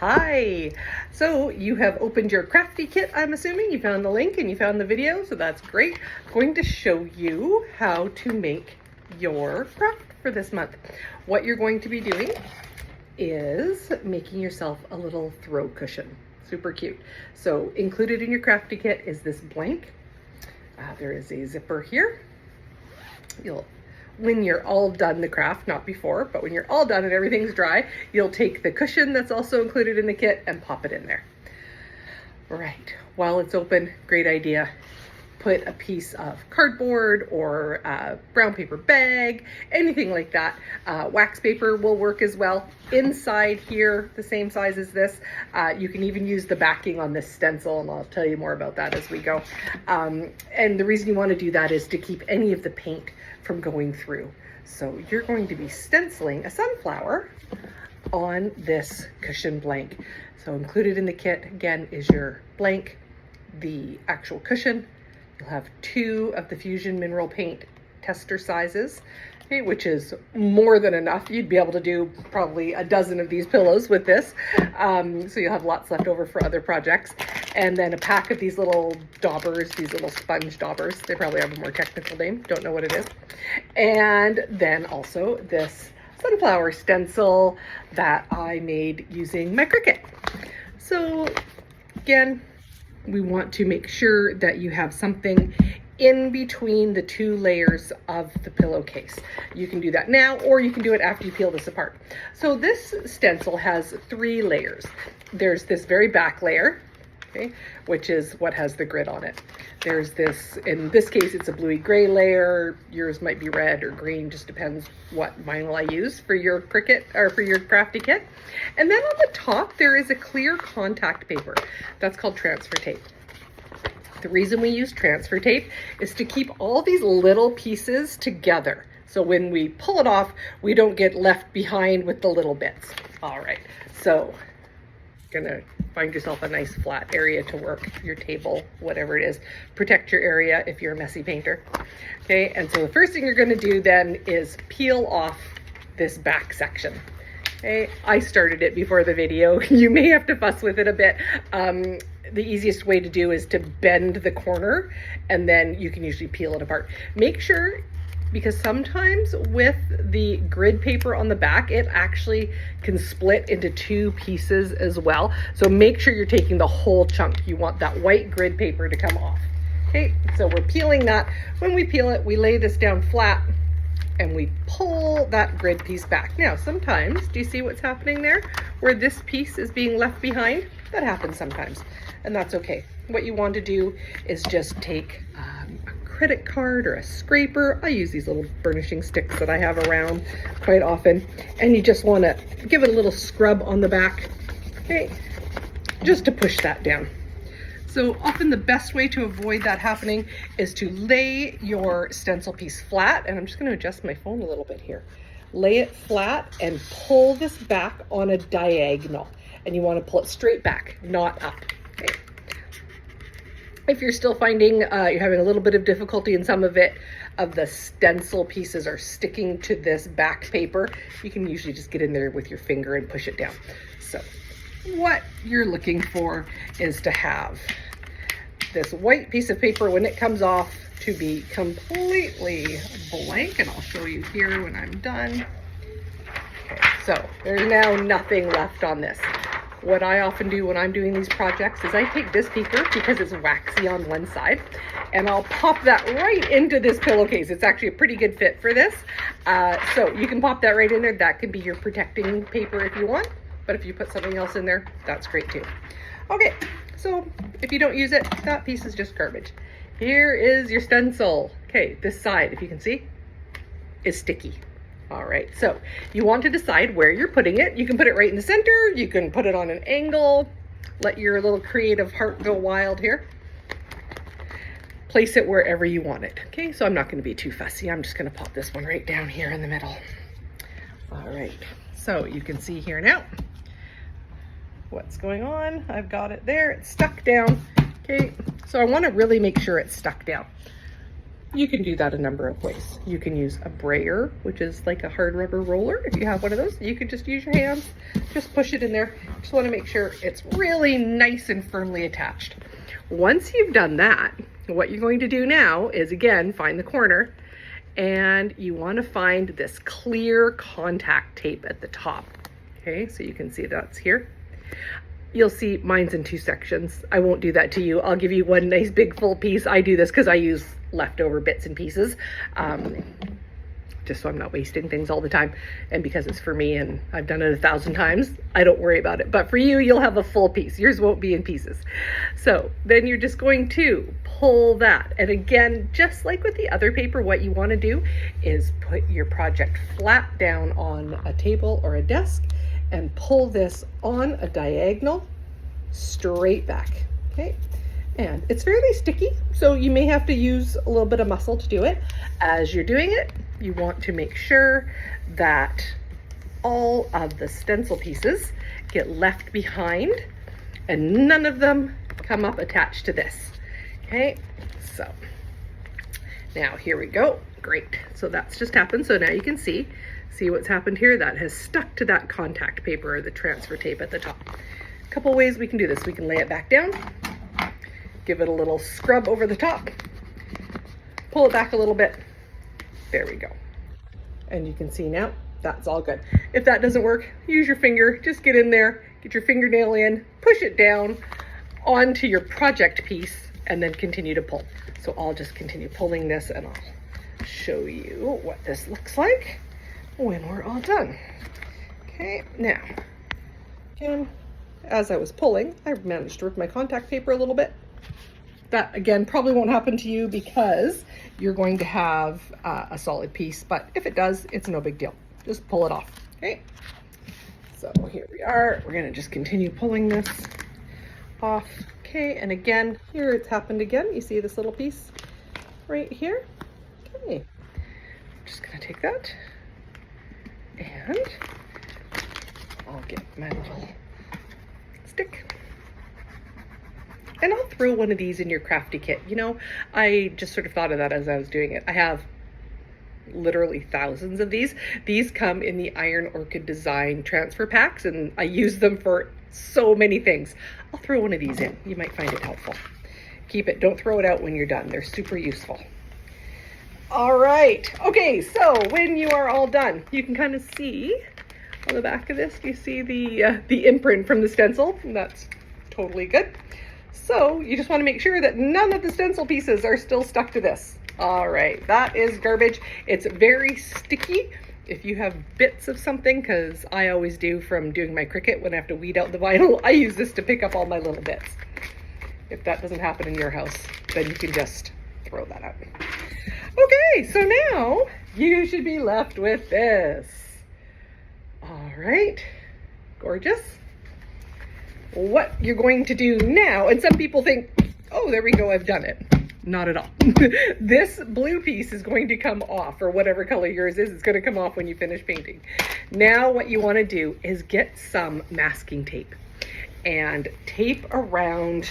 Hi! So you have opened your Crafty kit, I'm assuming. You found the link and you found the video, so that's great. I'm going to show you how to make your craft for this month. What you're going to be doing is making yourself a little throw cushion. Super cute. So included in your Crafty kit is this blank. There is a zipper here. When you're all done the craft, not before, but when you're all done and everything's dry, you'll take the cushion that's also included in the kit and pop it in there. Right, while it's open, great idea. Put a piece of cardboard or a brown paper bag, anything like that. Wax paper will work as well. Inside here, the same size as this, you can even use the backing on this stencil, and I'll tell you more about that as we go. And the reason you want to do that is to keep any of the paint from going through. So you're going to be stenciling a sunflower on this cushion blank. So included in the kit, again, is your blank, the actual cushion. You'll have 2 of the Fusion Mineral Paint tester sizes, okay, which is more than enough. You'd be able to do probably a dozen of these pillows with this. So you'll have lots left over for other projects. And then a pack of these little daubers, these little sponge daubers. They probably have a more technical name, don't know what it is. And then also this sunflower stencil that I made using my Cricut. So again, we want to make sure that you have something in between the 2 layers of the pillowcase. You can do that now, or you can do it after you peel this apart. So this stencil has 3 layers. There's this very back layer, okay, which is what has the grid on it. There's this, in this case, it's a bluey gray layer. Yours might be red or green, just depends what vinyl I use for your Cricut or for your Crafty kit. And then on the top, there is a clear contact paper. That's called transfer tape. The reason we use transfer tape is to keep all these little pieces together. So when we pull it off, we don't get left behind with the little bits. All right, so gonna find yourself a nice flat area to work, your table, whatever it is. Protect your area if you're a messy painter. Okay, and so the first thing you're gonna do then is peel off this back section. Okay, I started it before the video. You may have to fuss with it a bit. The easiest way to do is to bend the corner, and then you can usually peel it apart. Make sure, because sometimes with the grid paper on the back, it actually can split into 2 pieces as well. So make sure you're taking the whole chunk. You want that white grid paper to come off. Okay, so we're peeling that. When we peel it, we lay this down flat and we pull that grid piece back. Now, sometimes, do you see what's happening there? Where this piece is being left behind? That happens sometimes, and that's okay. What you want to do is just take a credit card or a scraper. I use these little burnishing sticks that I have around quite often, and you just want to give it a little scrub on the back, okay, just to push that down. So often the best way to avoid that happening is to lay your stencil piece flat, and I'm just going to adjust my phone a little bit here. Lay it flat and pull this back on a diagonal, and you want to pull it straight back, not up. Okay. If you're still finding you're having a little bit of difficulty and some of the stencil pieces are sticking to this back paper, you can usually just get in there with your finger and push it down. So what you're looking for is to have this white piece of paper when it comes off to be completely blank, and I'll show you here when I'm done. Okay, so there's now nothing left on this. What I often do when I'm doing these projects is I take this paper, because it's waxy on one side, and I'll pop that right into this pillowcase. It's actually a pretty good fit for this. So you can pop that right in there. That can be your protecting paper if you want, but if you put something else in there, that's great too. Okay, so if you don't use it, that piece is just garbage. Here is your stencil. Okay, this side, if you can see, is sticky. All right, so you want to decide where you're putting it. You can put it right in the center. You can put it on an angle. Let your little creative heart go wild here. Place it wherever you want it. Okay, so I'm not going to be too fussy. I'm just going to pop this one right down here in the middle. All right, so you can see here now what's going on. I've got it there. It's stuck down. Okay, so I want to really make sure it's stuck down. You can do that a number of ways. You can use a brayer, which is like a hard rubber roller. If you have one of those, you can just use your hands, just push it in there. Just want to make sure it's really nice and firmly attached. Once you've done that, what you're going to do now is, again, find the corner, and you want to find this clear contact tape at the top. Okay, so you can see that's here. You'll see mine's in 2 sections. I won't do that to you. I'll give you one nice big full piece. I do this because I use leftover bits and pieces, just so I'm not wasting things all the time. And because it's for me and I've done it 1,000 times, I don't worry about it. But for you, you'll have a full piece. Yours won't be in pieces. So then you're just going to pull that. And again, just like with the other paper, what you want to do is put your project flat down on a table or a desk and pull this on a diagonal straight back. Okay. And it's fairly sticky, so you may have to use a little bit of muscle to do it. As you're doing it, you want to make sure that all of the stencil pieces get left behind and none of them come up attached to this. Okay, so now here we go. Great, so that's just happened. So now you can see what's happened here. That has stuck to that contact paper or the transfer tape at the top. A couple ways we can do this. We can lay it back down, give it a little scrub over the top, pull it back a little bit. There we go. And you can see now that's all good. If that doesn't work, use your finger. Just get in there, get your fingernail in, push it down onto your project piece, and then continue to pull. So I'll just continue pulling this and I'll show you what this looks like when we're all done. Okay, now, again, as I was pulling, I managed to rip my contact paper a little bit. That, again, probably won't happen to you because you're going to have a solid piece, but if it does, it's no big deal. Just pull it off, okay? So here we are. We're gonna just continue pulling this off. Okay, and again, here it's happened again. You see this little piece right here? Okay, I'm just gonna take that and I'll get my little stick. And I'll throw one of these in your Crafty kit. You know, I just sort of thought of that as I was doing it. I have literally thousands of these. These come in the Iron Orchid Design transfer packs, and I use them for so many things. I'll throw one of these in. You might find it helpful. Keep it. Don't throw it out when you're done. They're super useful. All right. Okay, so when you are all done, you can kind of see on the back of this, you see the imprint from the stencil. And that's totally good. So you just want to make sure that none of the stencil pieces are still stuck to this. All right, that is garbage. It's very sticky. If you have bits of something, because I always do from doing my Cricut when I have to weed out the vinyl, I use this to pick up all my little bits. If that doesn't happen in your house, then you can just throw that out. Okay, so now you should be left with this. All right, gorgeous. What you're going to do now, and some people think, oh, there we go, I've done it. Not at all. This blue piece is going to come off, or whatever color yours is, it's going to come off when you finish painting. Now what you want to do is get some masking tape and tape around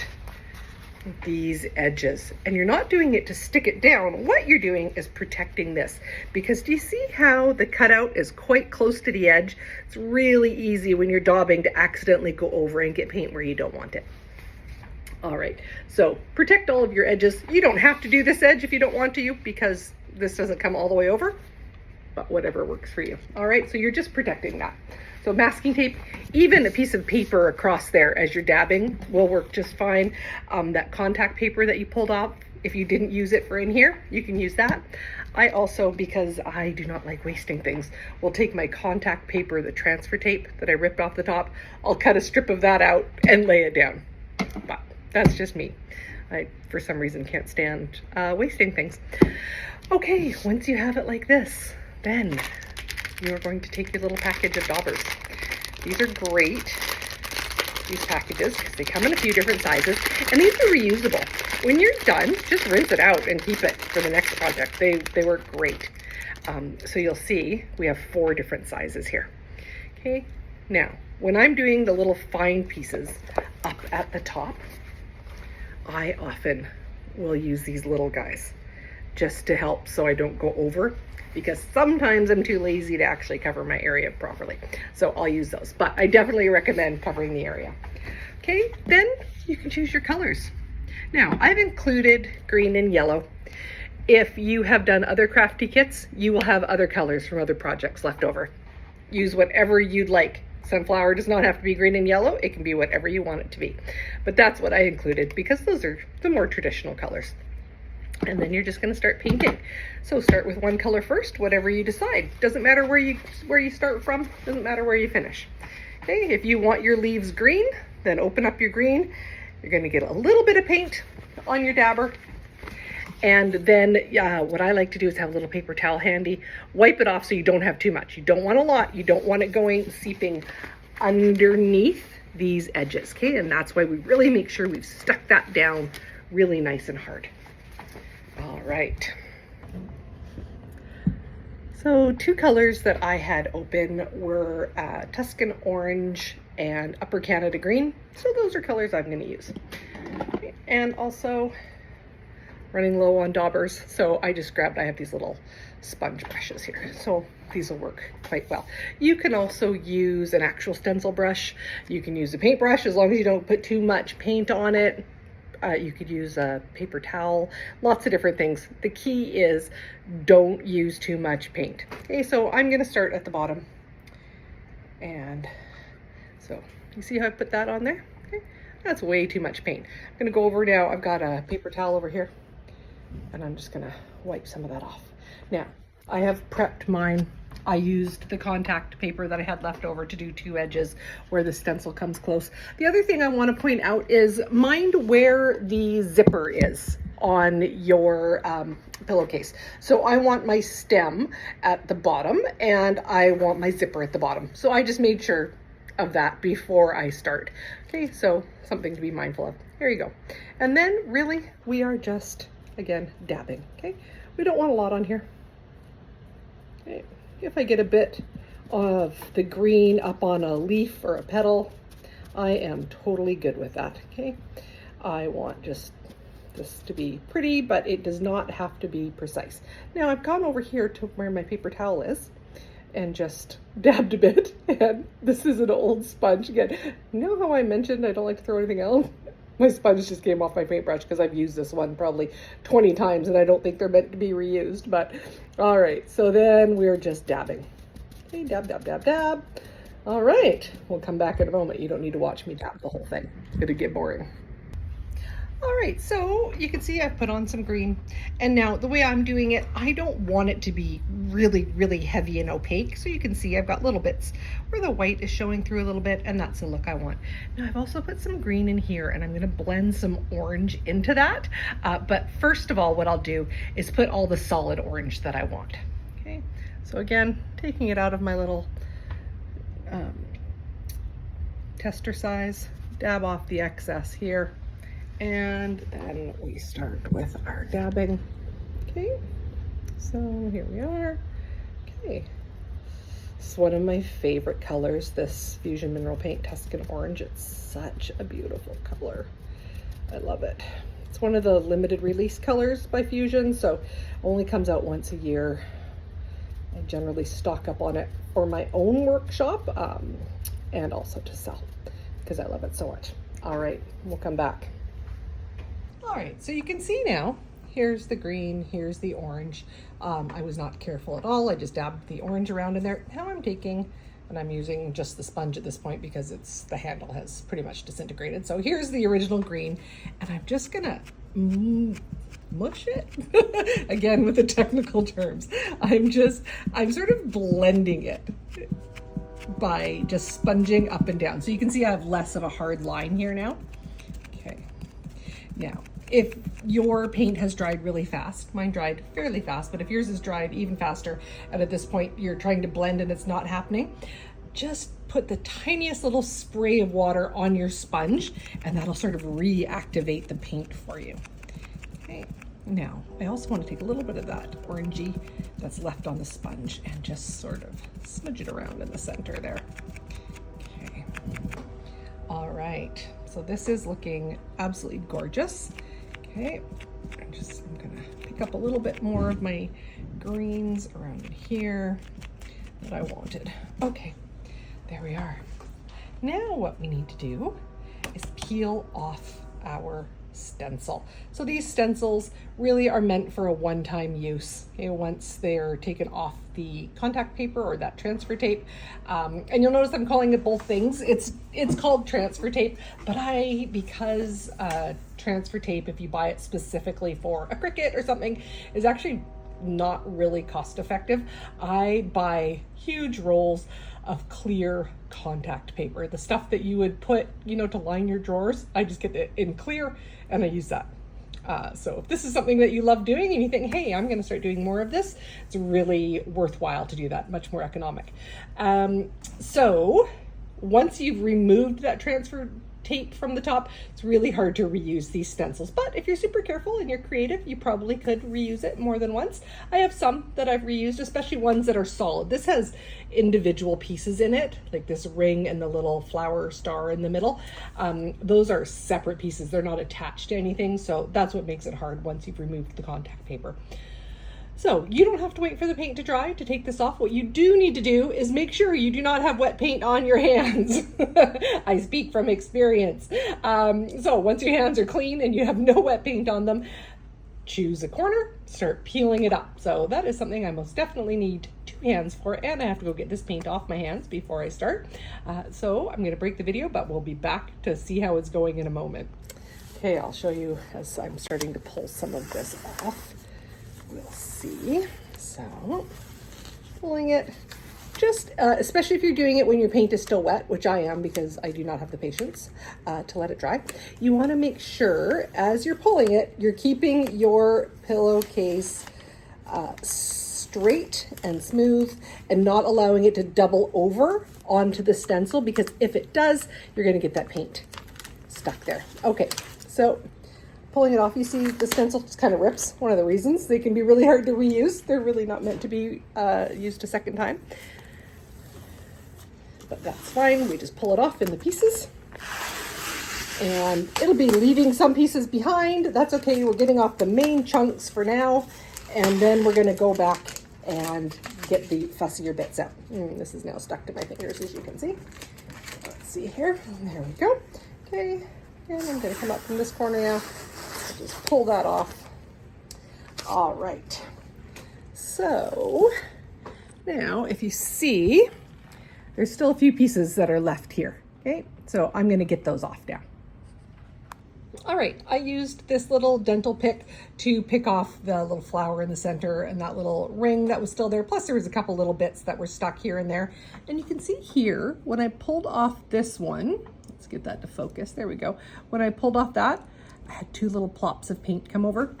these edges. And you're not doing it to stick it down. What you're doing is protecting this, because do you see how the cutout is quite close to the edge? It's really easy when you're daubing to accidentally go over and get paint where you don't want it. All right, so protect all of your edges. You don't have to do this edge if you don't want to, because this doesn't come all the way over, but whatever works for you. All right, so you're just protecting that. So masking tape, even a piece of paper across there as you're dabbing will work just fine. That contact paper that you pulled off, if you didn't use it for in here, you can use that. I also, because I do not like wasting things, will take my contact paper, the transfer tape that I ripped off the top, I'll cut a strip of that out and lay it down. But that's just me. I, for some reason, can't stand wasting things. Okay, once you have it like this, then you are going to take your little package of daubers. These are great, these packages, because they come in a few different sizes, and these are reusable. When you're done, just rinse it out and keep it for the next project. They work great. So you'll see we have 4 different sizes here. Okay, now, when I'm doing the little fine pieces up at the top, I often will use these little guys. just to help so I don't go over, because sometimes I'm too lazy to actually cover my area properly. So I'll use those, but I definitely recommend covering the area. Okay, then you can choose your colors. Now, I've included green and yellow. If you have done other Crafty kits, you will have other colors from other projects left over. Use whatever you'd like. Sunflower does not have to be green and yellow. It can be whatever you want it to be. But that's what I included because those are the more traditional colors. And then you're just going to start painting. So start with one color first, whatever you decide. Doesn't matter where you start from, doesn't matter where you finish. Okay, if you want your leaves green, then open up your green. You're going to get a little bit of paint on your dabber. And then what I like to do is have a little paper towel handy. Wipe it off so you don't have too much. You don't want a lot. You don't want it seeping underneath these edges, okay? And that's why we really make sure we've stuck that down really nice and hard. All right. So 2 colors that I had open were Tuscan Orange and Upper Canada Green. So those are colors I'm going to use. And also running low on daubers, so I have these little sponge brushes here, so these will work quite well. You can also use an actual stencil brush. You can use a paintbrush as long as you don't put too much paint on it. You could use a paper towel, lots of different things. The key is don't use too much paint. Okay, so I'm gonna start at the bottom. And so you see how I put that on there? Okay, that's way too much paint. I'm gonna go over now, I've got a paper towel over here, and I'm just gonna wipe some of that off. Now, I have prepped mine. I used the contact paper that I had left over to do 2 edges where the stencil comes close. The other thing I want to point out is mind where the zipper is on your pillowcase. So I want my stem at the bottom and I want my zipper at the bottom. So I just made sure of that before I start. Okay, so something to be mindful of. There you go. And then really we are just, again, dabbing, okay? We don't want a lot on here. Okay. If I get a bit of the green up on a leaf or a petal, I am totally good with that, okay? I want just this to be pretty, but it does not have to be precise. Now I've gone over here to where my paper towel is and just dabbed a bit, and this is an old sponge again. You know how I mentioned I don't like to throw anything out? My sponge just came off my paintbrush because I've used this one probably 20 times and I don't think they're meant to be reused, but all right, so then we're just dabbing. Okay, dab, dab, dab, dab. All right, we'll come back in a moment. You don't need to watch me dab the whole thing. It's gonna get boring. All right, so you can see I've put on some green, and now the way I'm doing it, I don't want it to be really, really heavy and opaque. So you can see I've got little bits where the white is showing through a little bit, and that's the look I want. Now I've also put some green in here, and I'm gonna blend some orange into that. But first of all, what I'll do is put all the solid orange that I want. Okay, so again, taking it out of my little tester size, dab off the excess here. And then we start with our dabbing. Okay, so here we are. Okay, it's one of my favorite colors, this Fusion Mineral Paint Tuscan Orange. It's such a beautiful color. I love it. It's one of the limited release colors by Fusion, so only comes out once a year. I generally stock up on it for my own workshop and also to sell because I love it so much. All right, we'll come back. All right, so you can see now, here's the green, here's the orange. I was not careful at all. I just dabbed the orange around in there. Now I'm taking, and I'm using just the sponge at this point because the handle has pretty much disintegrated. So here's the original green, and I'm just gonna mush it. Again, with the technical terms. I'm sort of blending it by just sponging up and down. So you can see I have less of a hard line here now. Okay, now, if your paint has dried really fast, mine dried fairly fast, but if yours is dried even faster, and at this point you're trying to blend and it's not happening, just put the tiniest little spray of water on your sponge and that'll sort of reactivate the paint for you. Okay, now I also want to take a little bit of that orangey that's left on the sponge and just sort of smudge it around in the center there. Okay, all right. So this is looking absolutely gorgeous. Okay, I'm gonna pick up a little bit more of my greens around in here that I wanted. Okay, there we are. Now what we need to do is peel off our stencil. So these stencils really are meant for a one-time use. Okay, once they're taken off the contact paper or that transfer tape, and you'll notice I'm calling it both things. It's called transfer tape, but because transfer tape, if you buy it specifically for a Cricut or something, is actually not really cost effective. I buy huge rolls of clear contact paper, the stuff that you would put, to line your drawers. I just get it in clear and I use that. So if this is something that you love doing and you think, hey, I'm going to start doing more of this, it's really worthwhile to do that, much more economic. So once you've removed that transfer tape from the top, it's really hard to reuse these stencils. But if you're super careful and you're creative, you probably could reuse it more than once. I have some that I've reused, especially ones that are solid. This has individual pieces in it, like this ring and the little flower star in the middle. Those are separate pieces. They're not attached to anything. So that's what makes it hard once you've removed the contact paper. So you don't have to wait for the paint to dry to take this off. What you do need to do is make sure you do not have wet paint on your hands. I speak from experience. So once your hands are clean and you have no wet paint on them, choose a corner, start peeling it up. So that is something I most definitely need 2 hands for, and I have to go get this paint off my hands before I start. So I'm gonna break the video, but we'll be back to see how it's going in a moment. Okay, I'll show you as I'm starting to pull some of this off. We'll see. So, pulling it, just especially if you're doing it when your paint is still wet, which I am because I do not have the patience to let it dry. You want to make sure as you're pulling it, you're keeping your pillowcase straight and smooth and not allowing it to double over onto the stencil, because if it does, you're going to get that paint stuck there. Okay, so pulling it off, you see the stencil just kind of rips. One of the reasons they can be really hard to reuse. They're really not meant to be used a second time. But that's fine. We just pull it off in the pieces. And it'll be leaving some pieces behind. That's okay. We're getting off the main chunks for now. And then we're going to go back and get the fussier bits out. This is now stuck to my fingers, as you can see. Let's see here. There we go. Okay. And I'm going to come up from this corner now. Just pull that off. All right. So now if you see, there's still a few pieces that are left here. Okay, so I'm going to get those off now. All right, I used this little dental pick to pick off the little flower in the center and that little ring that was still there. Plus there was a couple little bits that were stuck here and there. And you can see here, when I pulled off this one, let's get that to focus. There we go. When I pulled off that, I had 2 little plops of paint come over.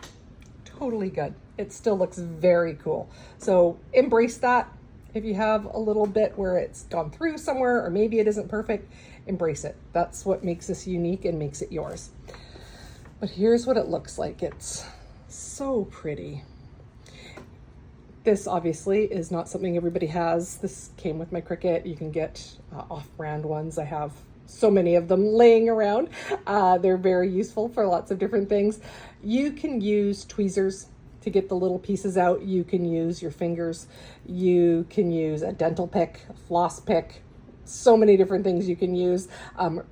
Totally good. It still looks very cool. So embrace that. If you have a little bit where it's gone through somewhere, or maybe it isn't perfect, embrace it. That's what makes this unique and makes it yours. But here's what it looks like. It's so pretty. This obviously is not something everybody has. This came with my Cricut. You can get off-brand ones. I have so many of them laying around. They're very useful for lots of different things. You can use tweezers to get the little pieces out. You can use your fingers. You can use a dental pick, a floss pick, so many different things you can use.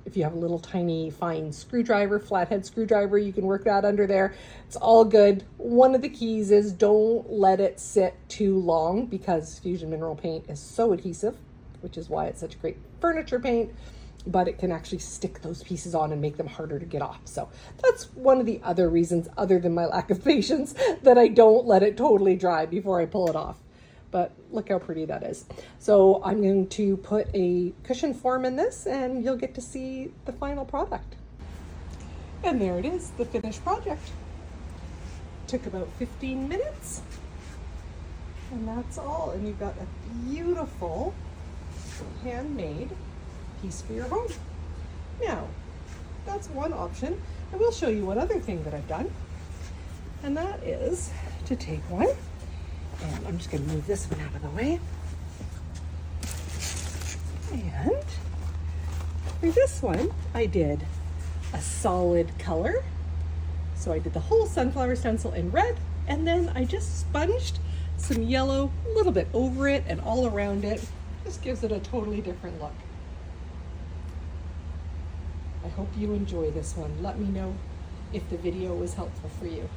If you have a little tiny fine screwdriver, flathead screwdriver, you can work that under there. It's all good. One of the keys is don't let it sit too long, because Fusion Mineral Paint is so adhesive, which is why it's such a great furniture paint, but it can actually stick those pieces on and make them harder to get off. So that's one of the other reasons, other than my lack of patience, that I don't let it totally dry before I pull it off. But look how pretty that is. So I'm going to put a cushion form in this and you'll get to see the final product. And there it is, the finished project. Took about 15 minutes. And that's all. And you've got a beautiful handmade piece for your home. Now, that's one option. I will show you one other thing that I've done. And that is to take one. And I'm just going to move this one out of the way. And for this one, I did a solid color. So I did the whole sunflower stencil in red, And then I just sponged some yellow a little bit over it and all around it. Just gives it a totally different look. I hope you enjoy this one. Let me know if the video was helpful for you.